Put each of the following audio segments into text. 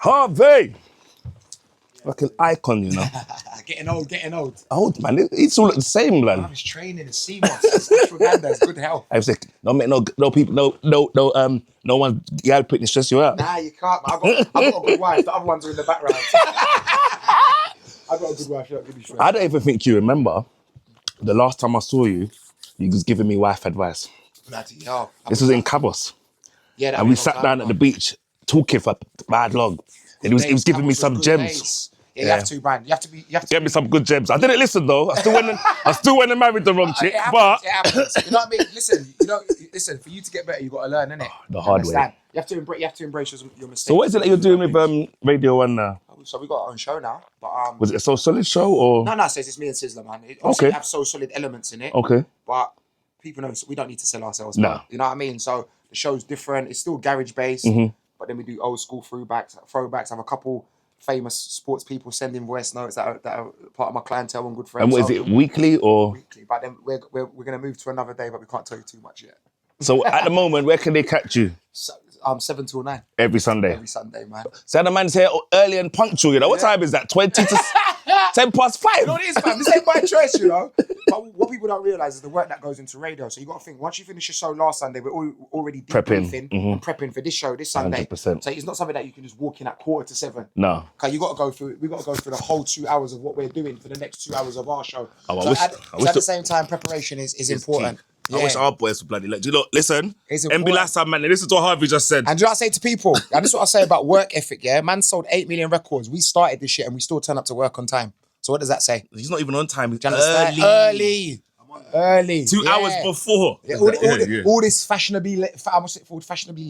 Harvey! Like an icon, you know. Getting old. Old, man. It's all the same, man. I was training in CMOS. It's ashwagandha. It's good health. I was like, don't make no people, no one gal putting stress you out. Nah, you can't, man. I've got a good wife. The other ones are in the background. I've got a good wife. Give me stress. I don't even think you remember the last time I saw you, you was giving me wife advice. Bloody hell. This was in Cabos. Yeah, and we sat down at the beach talking for bad long. And he was giving me some gems. Yeah, you have to, man. You have to get me some good gems. I didn't listen though. I still went and married the wrong chick. It happens. You know what I mean? Listen. For you to get better, you got to learn, innit? The hard way. You have to embrace your mistakes. So what is it that you're doing with Radio 1 now? So we got our own show now. But was it a So Solid show or? No, it says it's me and Sizzler, man. It have So Solid elements in it. Okay. But people know we don't need to sell ourselves. No. You know what I mean? So the show's different. It's still garage based, but then we do old school throwbacks. I have a couple famous sports people sending voice notes that are part of my clientele and good friends. And what is it, weekly or? Weekly, but then we're going to move to another day, but we can't tell you too much yet. So at the moment, where can they catch you? 7 till 9. Every Sunday? Every Sunday, man. So the man's here early and punctual, you know? What time is that? 20 to 10 past 5? You know what it is, man? This ain't by choice, you know? But what people don't realise is the work that goes into radio. So you got to think, once you finish your show last Sunday, we're already debriefing and prepping for this show this Sunday. 100%. So it's not something that you can just walk in at 6:45. No. Okay, we got to go through the whole 2 hours of what we're doing for the next 2 hours of our show. Oh, at the same time, preparation is important. Yeah. I wish our boys were bloody like, do you know, listen, MB last time, man, listen to what Harvey just said. And do you know what I say to people? And this is what I say about work ethic, yeah? Man sold 8 million records. We started this shit and we still turn up to work on time. So what does that say? He's not even on time. He's early. 2 hours before. Yeah, all this fashionably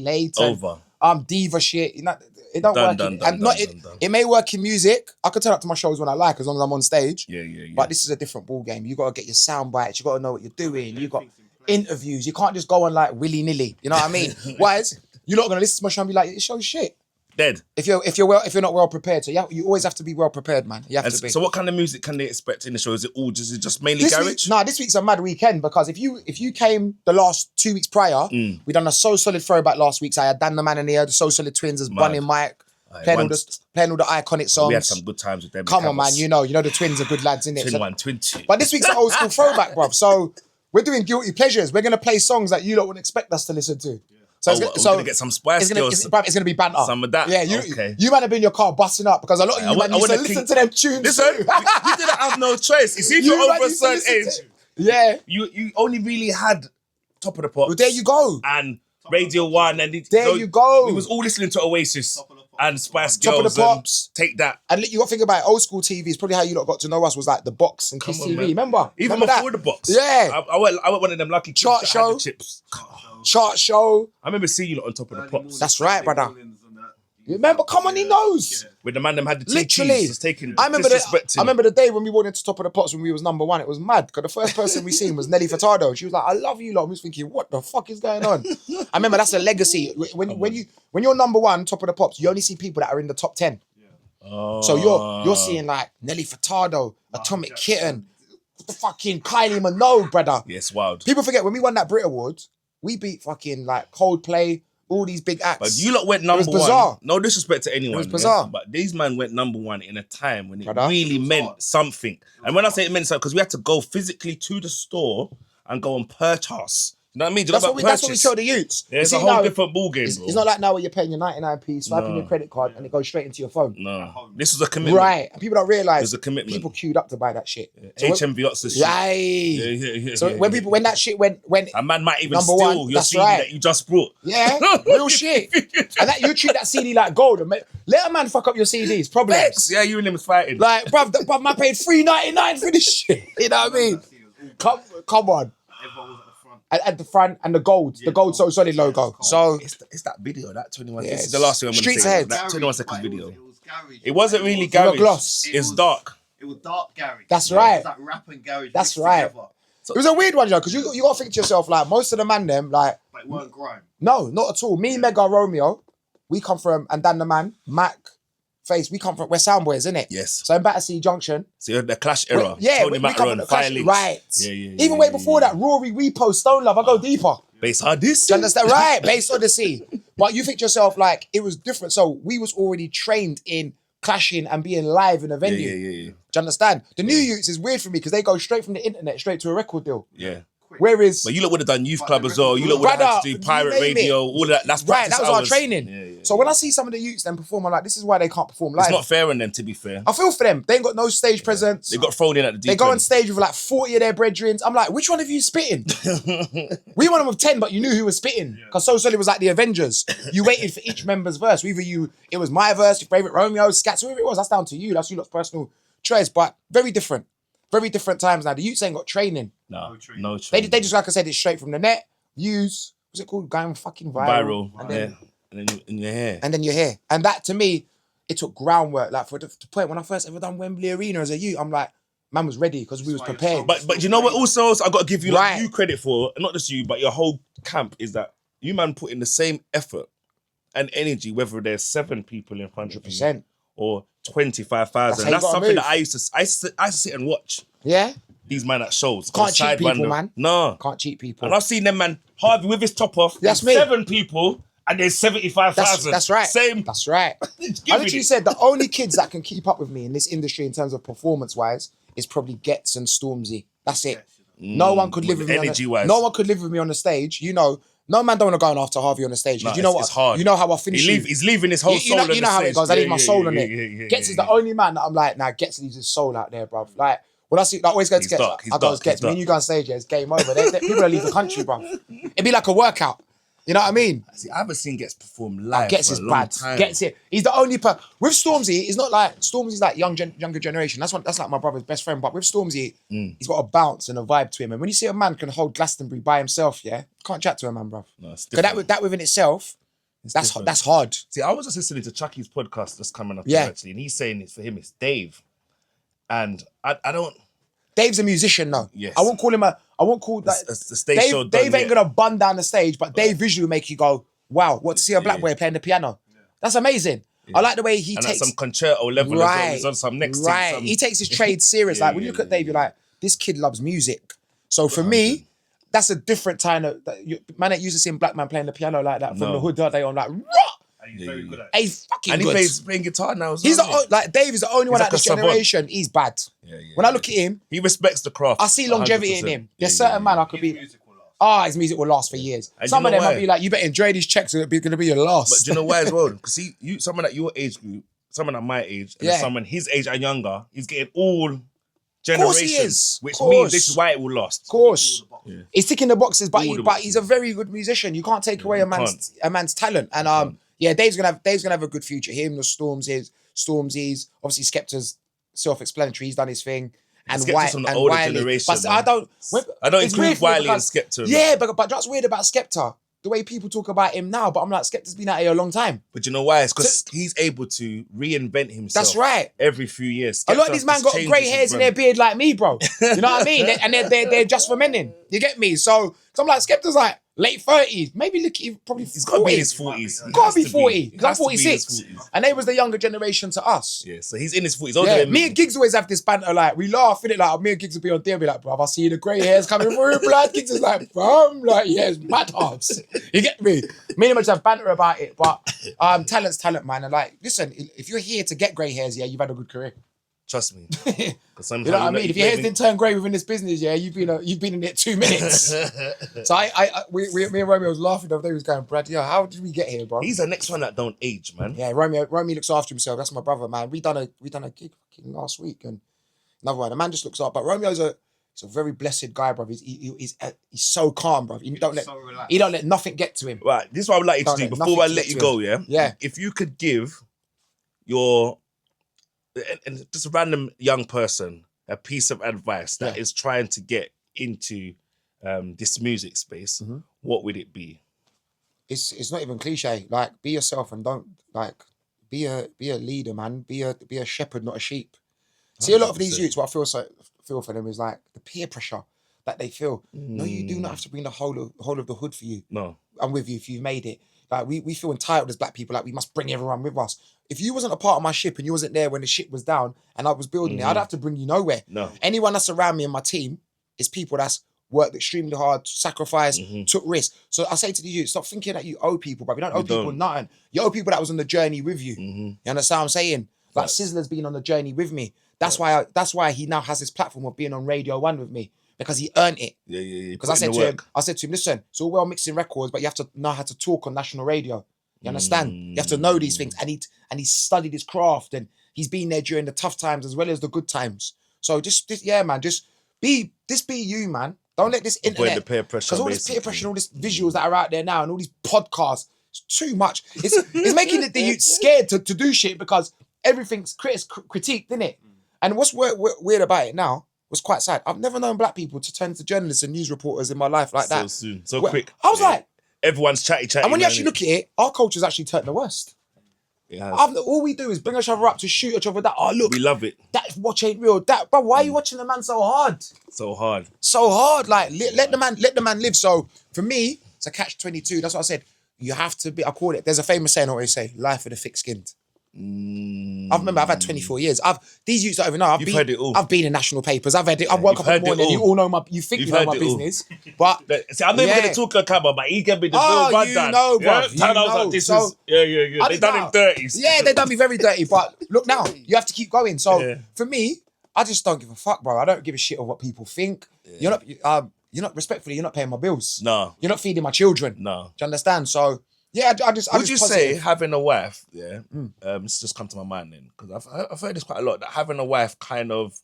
late. Over. Diva shit. You know, it don't work. It may work in music. I can turn up to my shows when I like, as long as I'm on stage. Yeah. But this is a different ball game. You got to get your sound bites. You got to know what you're doing. You got interviews. You can't just go on like willy-nilly. You know what I mean? Whereas you're not going to listen to my show and be like, this show's shit. Dead. If you're not well prepared, so you always have to be well prepared, man. You have to be. So what kind of music can they expect in the show? Is it just mainly garage? This week's a mad weekend because if you came the last 2 weeks prior, we done a So Solid throwback last week. So I had Dan the Man in here, the So Solid Twins as Bunny and Mike, playing all the iconic songs. We had some good times with them. Come on, man, you know the Twins are good lads, innit? Twin 1, Twin 2. But this week's an old school throwback, bruv. So we're doing guilty pleasures. We're gonna play songs that you don't wouldn't expect us to listen to. So we're gonna get some Spice Girls. It's gonna be banter. Some of that. Yeah, you might have been in your car busting up because a lot of you man used to listen to them tunes. Listen, you didn't have no choice. You see, if you're over a certain age, you only really had Top of the Pops. Well, there you go. And Radio 1, and you go. We was all listening to Oasis and Spice Top Girls. Of the Pops. Take that. And you got to think about it, old school TV is probably how you lot got to know us was like the box and Kiss TV. Remember? Even before the box. Yeah. I went one of them lucky chart show. Chart show. I remember seeing you lot on Top of the Pops. That's right, brother. You remember? Come on, he knows. With the man them had the literally. I remember the day when we went into Top of the Pops when we was number 1. It was mad because the first person we seen was Nelly Furtado. And she was like, "I love you lot." I was thinking, what the fuck is going on? I remember that's a legacy. When you're number 1, Top of the Pops, you only see people that are in the top 10. Oh. So you're seeing like Nelly Furtado, Atomic Kitten, the fucking Kylie Minogue, brother. Yes, wild. People forget when we won that Brit Awards, we beat fucking like Coldplay. All these big acts. But you lot went number 1. Bizarre. No disrespect to anyone. It was bizarre. Yeah? But these man went number 1 in a time when it really meant something. And when I say it meant something, because we had to go physically to the store and go and purchase. You know what I mean? That's what we tell the youths. Yeah, it's a whole different ballgame, bro. It's not like now where you're paying your 99p, swiping your credit card, and it goes straight into your phone. No. This was a commitment. Right. And people don't realise. It was a commitment. People queued up to buy that shit. Yeah. So HMV Oxford shit. Yeah. So when that shit went a man might even steal your CD that you just brought. Yeah, real shit. And that you treat that CD like gold. And let a man fuck up your CDs. Problems. Yeah, you and him was fighting. Like, bruv, man paid $3.99 for this shit. You know what I mean? Come on. At the front and the gold So Solid logo. So it's that video, that 21. This is the last thing I'm going to say. Ahead. That 21 seconds video. It was garage. It wasn't really garage. Gloss. It's dark. It was dark garage. That's right. It was like rap and garage. That's right. So, it was a weird one, because you got to think to yourself, like, most of the man them, like... But it weren't grime. No, not at all. Me, Mega, Romeo, we come from, and Dan the Man, Mac, Face, we come from, we're sound boys, innit? Yes. So in Battersea Junction. So you're the Clash era. Tony Macaron, Clash, right. Yeah. Even way before that, Rory, Repo, Stone Love, I go deeper. Base Odyssey. Do you understand? Right, Base Odyssey. But you think to yourself, like, it was different. So we was already trained in clashing and being live in a venue. Yeah. Do you understand? The new youths is weird for me because they go straight from the internet straight to a record deal. Yeah. Whereas, but you lot would have done youth club as well. You lot would have had to do pirate radio, all of that. That's right. practice That was our hours. training. Yeah. So when I see some of the youths then perform, I'm like, this is why they can't perform live. It's not fair on them, to be fair. I feel for them. They ain't got no stage presence. They got thrown in at the deep They go end. on stage with like 40 of their brethrens. I'm like, which one of you is spitting? We won them with 10, but you knew who was spitting. Because So Solid was like the Avengers. You waited for each member's verse. Either it was my verse, your favourite Romeo, Scats, whoever it was. That's down to you. That's your lot's personal choice. But very different. Very different times now. The youths ain't got training. No They training. just, like I said, it's straight from the net. Views. What's it called? Going fucking viral. And then, And then in your hair. And then you're here. And that, to me, it took groundwork. Like, for the point when I first ever done Wembley Arena as a youth, I'm like, man was ready because we was prepared. But you know what also I got to give you Right. like, you credit for, not just you, but your whole camp, is that you man put in the same effort and energy, whether there's 7 people in front of you 100%. or That's 25,000. how you That's gotta something move. that I used to sit and watch Yeah? these man at shows. Can't cheat people, Sidewinder. man. No. Can't cheat people. And I've seen them, man, Harvey with his top off. That's there's me. 7 people and there's 75,000. That's right. Same. That's right. I literally said the only kids that can keep up with me in this industry in terms of performance-wise is probably Getz and Stormzy. That's it. No one could live with me. Energy-wise. No one could live with me on the stage. You know, no man don't want to go on after Harvey on the stage. No, You know what? it's hard. You know how I finish. He's leaving his whole soul on the You know how it stage. goes. I leave my soul on yeah, it. yeah, Getz is the only man that I'm like, nah, Getz leaves his soul out there, bruv. Like, when I see, like, always go to He's Getz, dark, he's I go dark, to Getz. he's Me and you go on stage, yeah, it's game over. People will leave the country, bruv. It'd be like a workout. You know what I mean? See, I haven't seen Getz perform live. Getz for is a long bad. time. Getz it. He's the only with Stormzy. It's not like Stormzy's like younger generation. That's like my brother's best friend. But with Stormzy, he's got a bounce and a vibe to him. And when you see a man can hold Glastonbury by himself, yeah, can't chat to a man, bruv. No, it's Because different. that within itself, different. that's hard. See, I was just listening to Chucky's podcast that's coming up Yeah. here, actually, and he's saying it's for him, it's Dave. And I don't... Dave's a musician now. Yes. I won't call that. It's the stage show done, Dave ain't yeah. gonna bun down the stage, but Dave visually make you go, wow, what to see a black boy playing the piano. That's amazing. I like the way he And takes at some concerto level as well. He's on some next thing. Right. Some... He takes his trade serious. Like when you look at Dave, you're like, this kid loves music. So for me, that's a different kind of man ain't used to seeing black man playing the piano like that from the hood. Are they on like rock? And he's very good at it. He's fucking And he good. plays playing guitar now as well. He's the isn't he? like Dave is the only one like out this a savant. generation. He's bad. When I look at him, He respects the craft. I see longevity in 100%. him. There's certain man I could His be. music will last. His music will last for years. And Some you of know them I'll why? be like, you better enjoy these checks. It's going to be your last. But do you know why as well? Because someone at your age group, someone at my age, and Yeah. someone his age and younger, he's getting all course generations. he is. Which Course. means this is why it will last. Of course. He's ticking the boxes, but All the but he's a very good musician. You can't take away a man's talent. And yeah, Dave's gonna have a good future. Him, the Stormzy's, obviously Skepta's self-explanatory. He's done his thing. And Skepta's from the older Wiley. generation, But man. I don't it's include weird for me Wiley and because- Skepta. Yeah, but that's weird about Skepta. The way people talk about him now, but I'm like, Skepta's been out here a long time. But you know why? It's because he's able to reinvent himself. That's right. Every few years. A lot of Skepta these man just got changes grey his hairs in brand. their beard like me, bro. You know what I mean? And they're just for men. You get me? So I'm like, Skepta's like late 30s. Maybe look, he's probably He's got to be in 40s. his 40s. Gotta be 40, because I'm Has to be in his 46. 40s. And they was the younger generation to us. Yeah, so he's in his 40s. Older Yeah, than me and Giggs always have this banter, like, we laugh in it, like, me and Giggs will be on there, be like, bruv, I see the grey hairs coming through, blood. Giggs is like, bruv, I'm like, yeah, it's mad hearts. You get me? Me and him just have banter about it, but talent's talent, man. And like, listen, if you're here to get grey hairs, yeah, you've had a good career. Trust me. You know what I mean? If your hairs didn't turn grey within this business, yeah, you've been in it 2 minutes. So me and Romeo was laughing the other day. He was going, Brad, yeah, how did we get here, bro? He's the next one that don't age, man. Yeah, Romeo looks after himself. That's my brother, man. We done a gig fucking last week, and another one. The man just looks up. But Romeo's he's a very blessed guy, bro. He's so calm, bro. He don't let nothing get to him. Right, this is what I would like you to Don't do let before nothing I get let to you him. go, yeah? Yeah. If you could give your, and just a random young person, a piece of advice that is trying to get into this music space, what would it be? It's not even cliche. Like, be yourself and don't be a leader, man. Be a shepherd, not a sheep. See, a lot of these 100%. youths, what I feel for them is like the peer pressure that they feel. No, you do not have to bring the whole of the hood for you. No. I'm with you if you've made it. Like we feel entitled as black people, like we must bring everyone with us. If you wasn't a part of my ship and you wasn't there when the ship was down and I was building it, I'd have to bring you nowhere. No. Anyone that's around me and my team is people that's worked extremely hard, sacrificed, took risks. So I say to the youth, stop thinking that you owe people, but you don't owe people nothing. You owe people that was on the journey with you. You understand what I'm saying? Like Sizzler's been on the journey with me. That's why he now has this platform of being on Radio 1 with me. Because he earned it. Yeah. Because I said to him, listen, it's all well mixing records, but you have to know how to talk on national radio. You understand? You have to know these things. And he studied his craft, and he's been there during the tough times as well as the good times. So just be you, man. Don't let this internet, the peer pressure, because all this peer pressure and all these visuals that are out there now and all these podcasts, it's too much. It's making the youth scared to do shit because everything's critiqued, isn't it? And what's weird about it now, was quite sad. I've never known black people to turn to journalists and news reporters in my life like that. So soon, so quick. I was like, everyone's chatty. And when you actually look at it, our culture's actually turned the worst. All we do is bring each other up to shoot each other. That look, we love it. That watch ain't real. But why are you watching the man so hard? So hard. Like let the man live. So for me, it's a catch-22. That's what I said. You have to be. I call it. There's a famous saying I always say: "Life for the thick-skinned." I remember I've had 24 years. These youths don't even know. You've heard it all. I've been in national papers. I've woke up in the morning. You all know you think you know my business, but see, I'm not even gonna talk a camera, but he can be the real bad you dad. know, bro. Yeah? They done him dirty. Yeah, they done me very dirty. But look now, you have to keep going. So for me, I just don't give a fuck, bro. I don't give a shit of what people think. You're not respectfully. You're not paying my bills. No, you're not feeding my children. No, do you understand? So. Yeah, Would you say having a wife? Yeah, it's just come to my mind then because I've heard this quite a lot. That having a wife kind of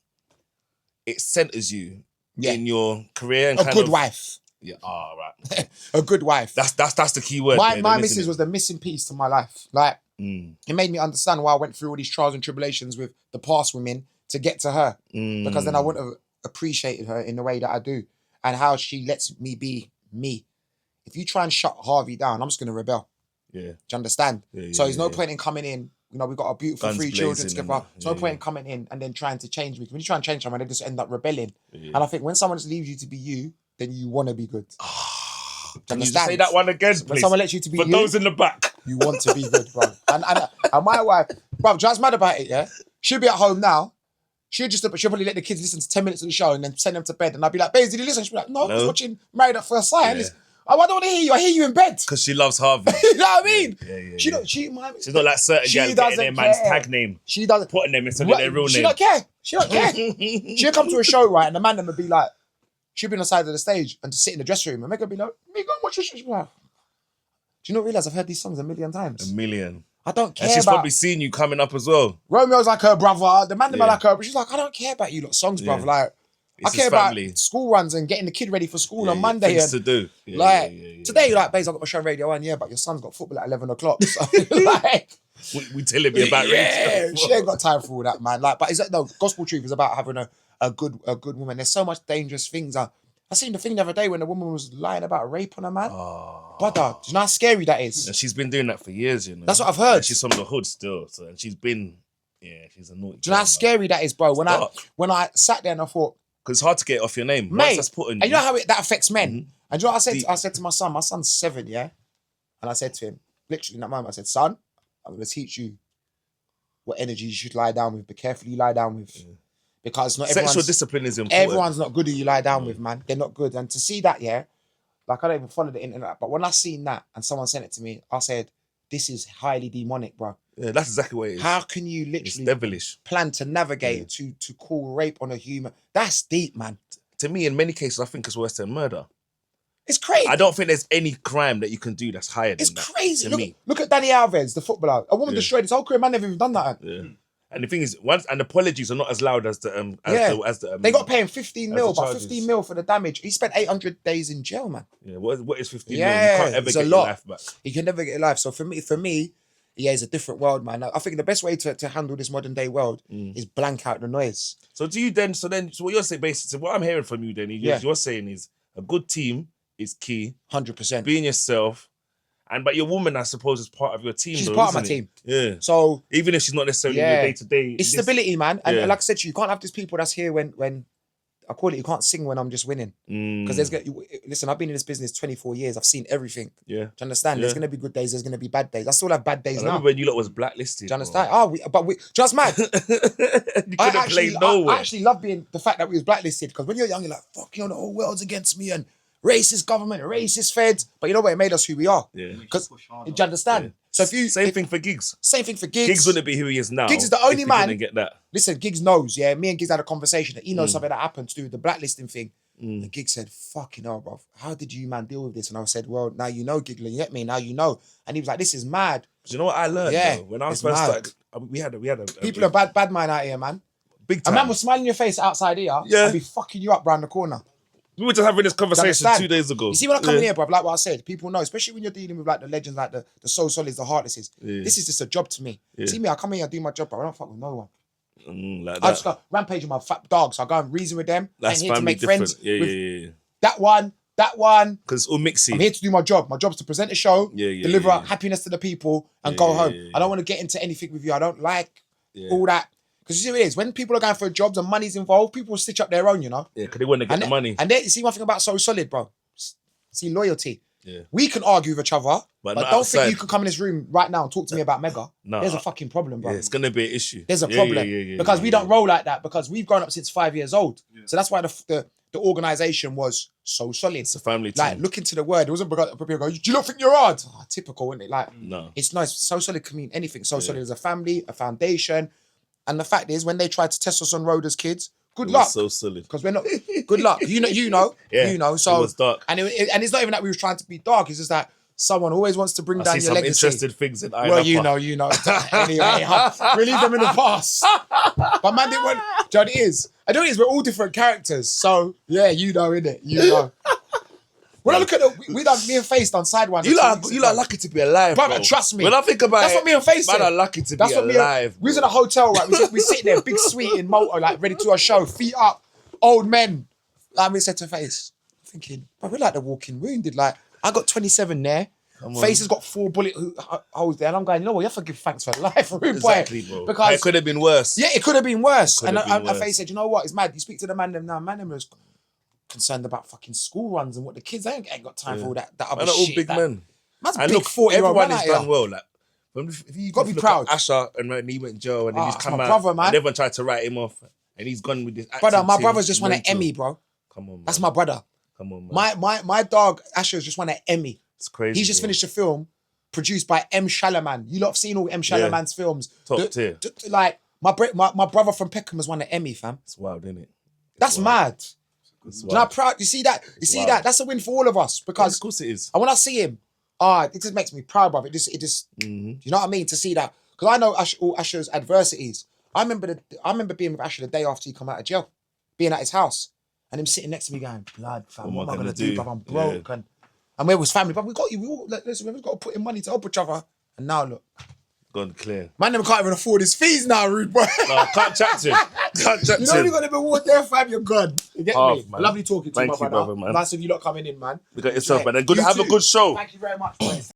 it centers you in your career and a good wife. Yeah, right. A good wife. That's the key word. My missus was the missing piece to my life. Like it made me understand why I went through all these trials and tribulations with the past women to get to her because then I wouldn't have appreciated her in the way that I do and how she lets me be me. If you try and shut Harvey down, I'm just going to rebel. Yeah. Do you understand? So there's no point in coming in. You know, we've got a beautiful Guns 3 children blazing together. There's no point in coming in and then trying to change me. When you try and change someone, they just end up rebelling. And I think when someone just leaves you to be you, then you want to be good. Can you just say that one again, please? When someone lets you to be For you, those in the back. You want to be good, bro. And my wife, bro, just mad about it, yeah? She'll be at home now. She'll probably let the kids listen to 10 minutes of the show and then send them to bed. And I'll be like, babes, did you listen? She'll be like, no, I was watching Married at First Sight. Yeah. I don't want to hear you. I hear you in bed. Because she loves Harvey. You know what I mean? Yeah. She's not like certain girls getting their man's tag name. She doesn't. Putting them instead of their real name. She don't care. She'll come to a show, right? And the man would be like, she'll be on the side of the stage and just sit in the dressing room and make her be like, me go watch this shit. Like, do you not realise I've heard these songs a million times? A million. I don't care. And she's probably seen you coming up as well. Romeo's like her brother. The man like her. But she's like, I don't care about you lot songs, bruv. Like, I care about school runs and getting the kid ready for school on Monday. Things to do. Today, you're like, babes, I've got my show on Radio 1, but your son's got football at 11 o'clock. So, we telling me about radio. She ain't got time for all that, man. Like, but gospel truth is about having a good woman. There's so much dangerous things. I seen the thing the other day when a woman was lying about rape on a man. Brother, do you know how scary that is? And she's been doing that for years, you know. That's what I've heard. And she's from the hood still, so and she's been, she's a naughty. Do you know how scary that is, bro? When I sat there and I thought, because it's hard to get it off your name. Mate, that's put on you. And you know how that affects men? And you know what I said to my son? My son's 7, yeah? And I said to him, literally in that moment, I said, son, I'm going to teach you what energy you should lie down with. Be careful you lie down with. Because not sexual discipline is important. Everyone's not good who you lie down with, man. They're not good. And to see that, like I don't even follow the internet, but when I seen that and someone sent it to me, I said, this is highly demonic, bro. Yeah, that's exactly what it is. How can you literally it's devilish. Plan to navigate to call rape on a human? That's deep, man. To me, in many cases, I think it's worse than murder. It's crazy. I don't think there's any crime that you can do that's higher than that. It's crazy. Look at Dani Alves, the footballer. A woman destroyed his whole career. Man never even done that. Yeah. And the thing is, and apologies are not as loud as the they got paying 15 mil, but 15 mil for the damage. He spent 800 days in jail, man. Yeah, what is 15 mil? You can't ever get your life back. You can never get your life. So for me, it's a different world, man. I think the best way to handle this modern day world is blank out the noise. So what you're saying, basically, what I'm hearing from you then, you're saying is a good team is key. 100%. Being yourself. But your woman, I suppose, is part of your team. She's part of my team. Yeah. So even if she's not necessarily your day-to-day. It's stability, man. And like I said to you, you can't have these people that's here when I call it, you can't sing when I'm just winning. Because listen, I've been in this business 24 years. I've seen everything. Yeah. Do you understand? Yeah. There's going to be good days. There's going to be bad days. I still have bad days I now. remember when you lot was blacklisted. Do you understand? But we just mad. You couldn't play nowhere. I actually love being the fact that we was blacklisted, because when you're young, you're like, fuck, you know, the whole world's against me and racist government, racist feds. But you know what? It made us who we are. Yeah. Because, do you understand? Yeah. So Same thing for Giggs. Same thing for Giggs. Giggs wouldn't be who he is now. Giggs is the only man. Didn't get that. Listen, Giggs knows, yeah. Me and Giggs had a conversation that he knows something that happened to do with the blacklisting thing. And Giggs said, fucking hell, bro. How did you, man, deal with this? And I said, well, now you know, Giggler, you get me? Now you know. And he was like, this is mad. Do you know what I learned? Yeah, though? When I it's first mad. started, we had a People are bad man out here, man. big A time. man will smile in your face outside here and be fucking you up round the corner. We were just having this conversation Understand? 2 days ago. You see, when I come in here, bro, like what I said, people know, especially when you're dealing with like the legends, like the So Solids, the Heartlesses. Yeah. This is just a job to me. Yeah. See me, I come in here, I do my job, bro. I don't fuck with no one. Like I that. just go rampage with my fat dogs. I go and reason with them. That's I'm here to family make different. friends. Yeah, with yeah. that one. Because it's all mixy. I'm here to do my job. My job's to present a show, deliver happiness to the people, and go home. I don't want to get into anything with you. I don't like all that. Because you see what it is, when people are going for jobs and money's involved, people will stitch up their own, you know? Yeah, because they want to get the money. And then, you see one thing about So Solid, bro. See, loyalty. Yeah. We can argue with each other, but don't outside. think you can come in this room right now and talk to me about Mega. No. There's a fucking problem, bro. Yeah, it's going to be an issue. There's a problem. Because we don't roll like that, because we've grown up since 5 years old. Yeah. So that's why the organisation was So Solid. It's a family team. Like, look into the word. It wasn't because people go, do you not think you're hard? Oh, typical, isn't it? Like, No. it's nice. So Solid can mean anything. So Solid is a family, a foundation. And the fact is, when they tried to test us on road as kids, good luck. So solid. Because we're not, good luck. You know. Yeah, You know. So, it was dark. And it's not even that we were trying to be dark. It's just that someone always wants to bring I down see your some legacy. interested things in Well, you know. Anyway, we leave them in the past. But man didn't want, do you know what it is? I know it is, we're all different characters. So, yeah, you know, innit? You know. When I look at we done, me and Face done side one. You lot lucky to be alive, bro. Trust me. When I think about that's what me and Face said. Man are lucky to That's be what alive. We was in a hotel, right? We sitting there, big suite in motor, like ready to do a show, feet up, old men. Like we said to Face, thinking, bro, we're like the walking wounded. Like, I got 27 there. Face has got 4 bullet holes there, and I'm going, you know what? You have to give thanks for life, rude Exactly, boy. bro. Because it could have been worse. Yeah, it could have been worse. Could have been worse. Face said, you know what? It's mad. You speak to the man them now. Man them is concerned about fucking school runs and what the kids ain't got time for all that other Man are all shit. big men. Man's And big look, 40-year-old everyone man has out done here. well. Like, if you Gotta be look proud. at Asher and when he went in jail and then he's that's come my out, brother, man. and everyone tried to write him off, and he's gone with this. Brother, my acting brother's thing, just won an mental. Emmy, bro. Come on, man. That's my brother. Come on, man. My dog, Asher's just won an Emmy. It's crazy. He's just bro. finished a film produced by M. Shalaman. You lot have seen all M. Shalaman's films. Top tier. Like, my brother from Peckham has won an Emmy, fam. It's wild, isn't it? That's mad. It's And I'm proud. You see that? You see wild. that? That's a win for all of us. Because of course it is. and when I see him, it just makes me proud, brother. It just you know what I mean? To see that. Because I know all Asher's adversities. I remember being with Asher the day after he come out of jail, being at his house, and him sitting next to me going, blood, fam, what am I gonna do, bruv? I'm broke. And where was family? But we got you. We all, listen, we've got to put in money to help each other. And now look. Gone clear. Man, them can't even afford his fees now, rude boy. No, can't chat to him. Can't chat You to know him. you got to be water there, fam. You're gone. You get me? Man. Lovely talking to Thank you, my you, brother. brother, man. Nice of you lot coming in, man. Look at yourself, Yeah. man. And good. You Have a too. good show. Thank you very much, boys.